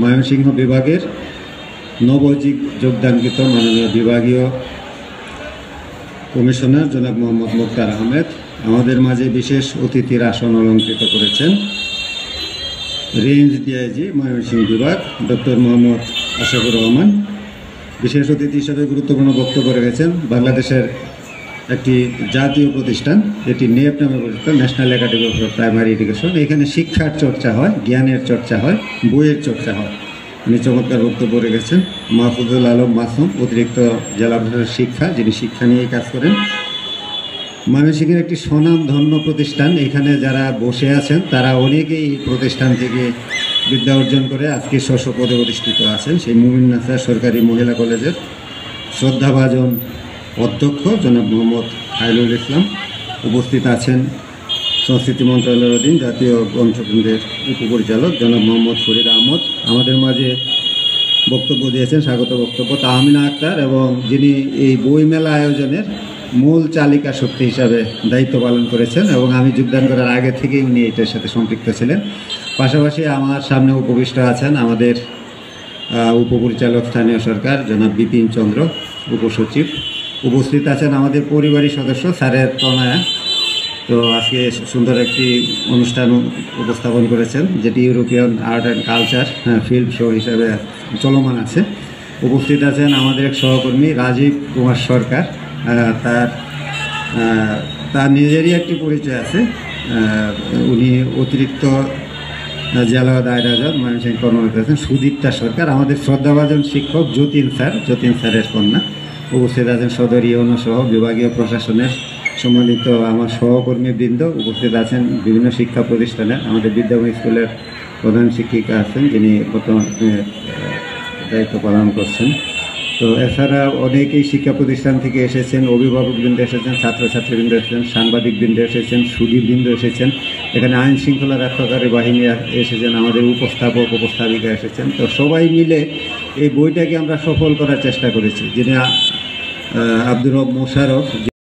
ময়মনসিংহ বিভাগের যোগদানকৃত মাননীয় বিভাগীয় কমিশনার জনাব মোহাম্মদ মুক্তার আহমেদ আমাদের মাঝে বিশেষ অতিথির আসন অলঙ্কৃত করেছেন। রেঞ্জ ডিআইজি ময়মনসিংহ বিভাগ ডক্টর মোহাম্মদ আশাকুর রহমান বিশেষ অতিথি হিসেবে গুরুত্বপূর্ণ বক্তব্য রেখেছেন। বাংলাদেশের একটি জাতীয় প্রতিষ্ঠান, এটি নেপ নামে পরিচিত, national academy of primary education. এখানে শিক্ষার চর্চা হয়, জ্ঞানের চর্চা হয়, বইয়ের চর্চা হয়। উনি চমৎকার বক্তব্য রেখেছেন। মাহফুজুল আলম মাসুম অতিরিক্ত জেলা প্রশাসক শিক্ষা, যিনি শিক্ষা নিয়েই কাজ করেন। ময়মনসিংহের একটি স্বনামধন্য প্রতিষ্ঠান, এখানে যারা বসে আছেন তারা অনেকেই প্রতিষ্ঠান থেকে বিদ্যা অর্জন করে আজকে স্ব পদে প্রতিষ্ঠিত আছেন। সেই মুমিন নাসা সরকারি মহিলা কলেজের শ্রদ্ধাভাজন অধ্যক্ষ জনাব মোহাম্মদ খায়রুল ইসলাম উপস্থিত আছেন। সংস্কৃতি মন্ত্রণালয়ের অধীন জাতীয় গ্রন্থকেন্দ্রের উপপরিচালক জনাব মোহাম্মদ ফরিদ আহমদ আমাদের মাঝে বক্তব্য দিয়েছেন, স্বাগত বক্তব্য। তাহমিনা আক্তার এবং যিনি এই বইমেলা আয়োজনের মূল চালিকা শক্তি হিসাবে দায়িত্ব পালন করেছেন এবং আমি যোগদান করার আগে থেকেই উনি এটার সাথে সম্পৃক্ত ছিলেন। পাশাপাশি আমার সামনে উপবিষ্ট আছেন আমাদের উপপরিচালক স্থানীয় সরকার জনাব বিপিন চন্দ্র, উপসচিব। উপস্থিত আছেন আমাদের পরিবারী সদস্য স্যারের তনয়া। তো আজকে সুন্দর একটি অনুষ্ঠান উপস্থাপন করেছেন, যেটি European art and culture film show হিসাবে চলমান আছে। উপস্থিত আছেন আমাদের এক সহকর্মী রাজীব কুমার সরকার। তার নিজেরই একটি পরিচয় আছে। উনি অতিরিক্ত জেলা দায়রা জজ ময়মনসিংহ কর্মরত আছেন। সুদীপ্তা সরকার আমাদের শ্রদ্ধাভাজন শিক্ষক যতীন স্যারের কন্যা। উপস্থিত আছেন সদর ইউনো সহ বিভাগীয় প্রশাসনের সম্মানিত আমার সহকর্মীবৃন্দ। উপস্থিত আছেন বিভিন্ন শিক্ষা প্রতিষ্ঠানে আমাদের বিদ্যাময় স্কুলের প্রধান শিক্ষিকা আছেন, যিনি বর্তমানে দায়িত্ব পালন করছেন। তো এছাড়া অনেকেই শিক্ষা প্রতিষ্ঠান থেকে এসেছেন, অভিভাবকবৃন্দ এসেছেন, ছাত্রছাত্রীবৃন্দ এসেছেন, সাংবাদিকবৃন্দ এসেছেন, সুধীবৃন্দ এসেছেন, এখানে আইন শৃঙ্খলা রক্ষাকারী বাহিনী এসেছেন, আমাদের উপস্থাপিকা এসেছেন। তো সবাই মিলে এই বইটাকে আমরা সফল করার চেষ্টা করেছি। যিনি আব্দুর রব মোশাররফ